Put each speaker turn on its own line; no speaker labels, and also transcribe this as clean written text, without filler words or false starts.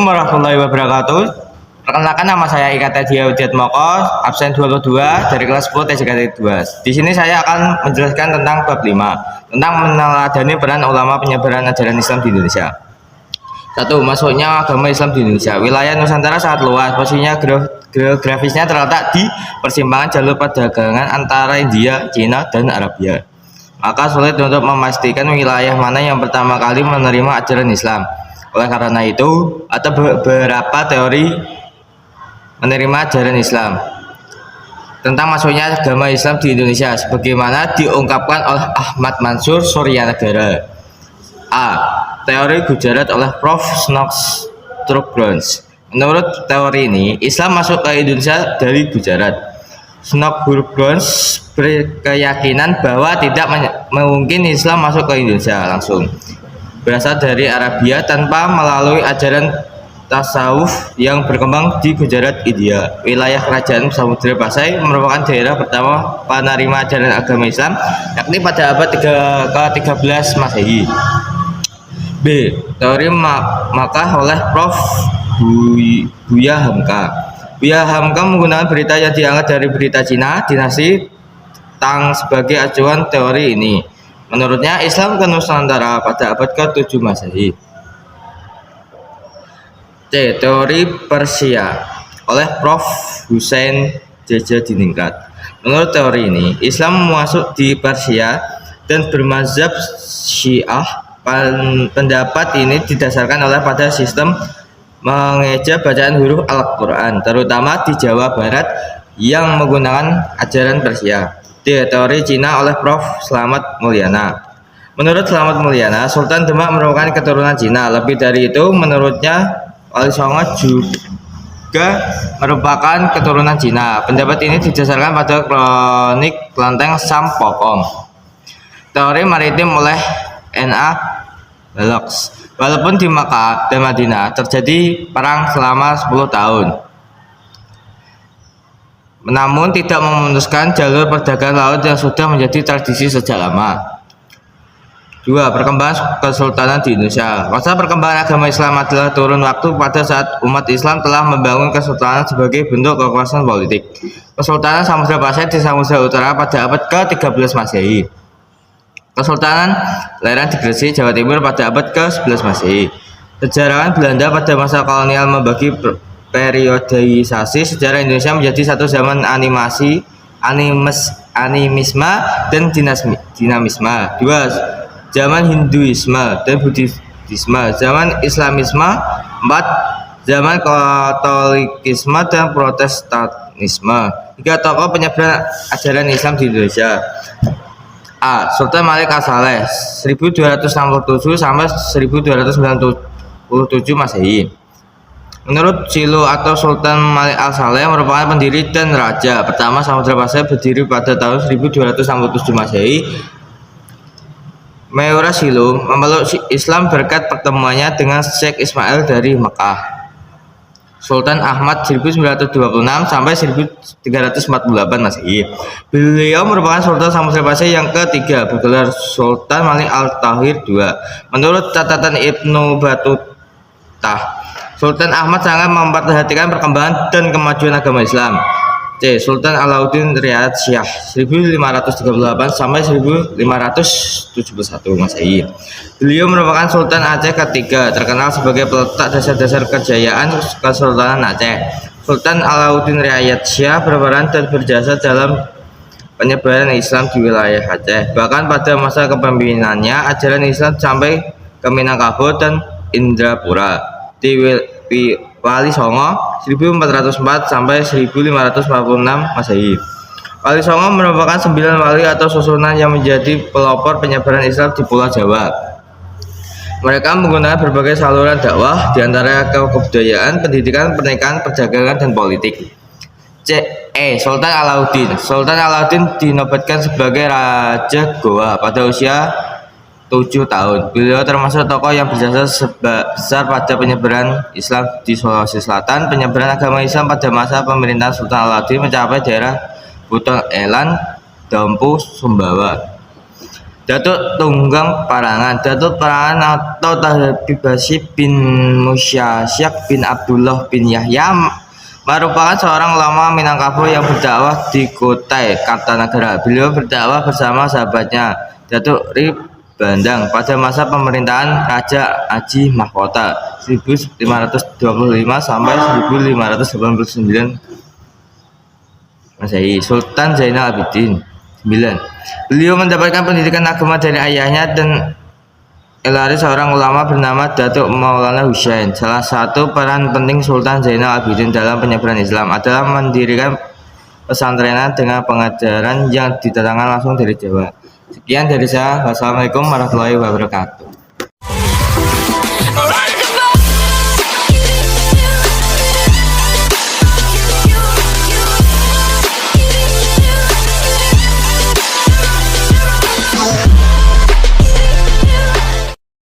Warahmatullahi wabarakatuh. Perkenalkan, nama saya Ika Tedia Widiatmoko, absen 22 dari kelas 10 TJKT 2. Di sini saya akan menjelaskan tentang bab 5, tentang meneladani peran ulama penyebaran ajaran Islam di Indonesia. 1. Masuknya agama Islam di Indonesia. Wilayah Nusantara sangat luas, posisinya geografisnya terletak di persimpangan jalur perdagangan antara India, Cina, dan Arabia. Maka sulit untuk memastikan wilayah mana yang pertama kali menerima ajaran Islam. Oleh karena itu, ada beberapa teori menerima ajaran Islam tentang masuknya agama Islam di Indonesia, sebagaimana diungkapkan oleh Ahmad Mansur Suryanegara. A. Teori Gujarat oleh Prof. Knox Truggrons. Menurut teori ini, Islam masuk ke Indonesia dari Gujarat. Truggrons berkeyakinan bahwa tidak mungkin Islam masuk ke Indonesia langsung, berasal dari Arabia tanpa melalui ajaran tasawuf yang berkembang di Gujarat, India. Wilayah kerajaan Samudra Pasai merupakan daerah pertama penerima ajaran agama Islam, yakni pada abad ke-13 Masehi. B. Teori Makkah oleh Prof. Buya Hamka. Buya Hamka menggunakan berita yang diangkat dari berita Cina dinasti Tang sebagai acuan teori ini. Menurutnya, Islam ke Nusantara pada abad ke-7 Masehi. C. Teori Persia oleh Prof. Hussein Jajadiningrat. Menurut teori ini, Islam masuk di Persia dan bermazhab Syiah. Pendapat ini didasarkan oleh pada sistem mengeja bacaan huruf Al-Quran, terutama di Jawa Barat yang menggunakan ajaran Persia. D. Teori Cina oleh Prof. Slamet Mulyana. Menurut Slamet Mulyana, Sultan Demak merupakan keturunan Cina. Lebih dari itu, menurutnya Wali Songo juga merupakan keturunan Cina. Pendapat ini didasarkan pada kronik Kelenteng Sampokong. Teori maritim oleh N.A. Balox. Walaupun di Makkah dan Madinah terjadi perang selama 10 tahun, namun tidak memutuskan jalur perdagangan laut yang sudah menjadi tradisi sejak lama. 2. Perkembangan Kesultanan di Indonesia. Masa perkembangan agama Islam adalah turun waktu pada saat umat Islam telah membangun kesultanan sebagai bentuk kekuasaan politik. Kesultanan Samudra Pasai di Samudra Utara pada abad ke-13 Masehi. Kesultanan Lereng di Gresik, Jawa Timur pada abad ke-11 Masehi. Sejarawan Belanda pada masa kolonial membagi periodisasi sejarah Indonesia menjadi satu zaman animisme dan dinamisme. 2. Zaman Hinduisme dan Buddhisme. Zaman Islamisme. 4. Zaman Katolikisme dan Protestanisme. 3. Tokoh penyebar ajaran Islam di Indonesia. A. Sultan Malik As-Saleh 1267 sampai 1297 Masehi. Menurut Silo atau Sultan Malik As-Saleh merupakan pendiri dan raja pertama Samudra Pasai, berdiri pada tahun 1267 Masehi. Meora Silo memeluk Islam berkat pertemuannya dengan Syekh Ismail dari Mekah. Sultan Ahmad 1926 sampai 1348 Masehi. Beliau merupakan Sultan Samudra Pasai yang ketiga, bergelar Sultan Malik Al-Tahir II. Menurut catatan Ibnu Battuta, Sultan Ahmad sangat memperhatikan perkembangan dan kemajuan agama Islam. C. Sultan Alauddin Riyad Shah 1538 sampai 1571 Masehi. Beliau merupakan Sultan Aceh ketiga, terkenal sebagai peletak dasar-dasar kejayaan Kesultanan Aceh. Sultan Alauddin Riyad Shah berperan dan berjasa dalam penyebaran Islam di wilayah Aceh. Bahkan pada masa kepemimpinannya, ajaran Islam sampai ke Minangkabau dan Indrapura. Di Wali Songo 1404 sampai 1546 Masehi. Wali Songo merupakan 9 wali atau susunan yang menjadi pelopor penyebaran Islam di Pulau Jawa. Mereka menggunakan berbagai saluran dakwah, diantara kebudayaan, pendidikan, pernikahan, perdagangan, dan politik. Sultan Alauddin. Sultan Alauddin dinobatkan sebagai Raja Goa pada usia 7 tahun. Beliau termasuk tokoh yang berjasa besar pada penyebaran Islam di Sulawesi Selatan. Penyebaran agama Islam pada masa pemerintahan Sultan Alauddin mencapai daerah Buton Elan, Dampu, Sumbawa. Datuk Tunggang Parangan. Datuk Parangan atau Tabibasi bin Musyasyak bin Abdullah bin Yahya merupakan seorang ulama Minangkabau yang berdakwah di Kutai Kartanagara. Beliau berdakwah bersama sahabatnya Datuk Ri Bandang pada masa pemerintahan Raja Aji Mahkota 1525 sampai 1589 Masehi. Sultan Zainal Abidin 9. Beliau mendapatkan pendidikan agama dari ayahnya dan elari seorang ulama bernama Datuk Maulana Husain. Salah satu peran penting Sultan Zainal Abidin dalam penyebaran Islam adalah mendirikan pesantren dengan pengajaran yang didatangkan langsung dari Jawa. Sekian dari saya. Wassalamualaikum warahmatullahi wabarakatuh.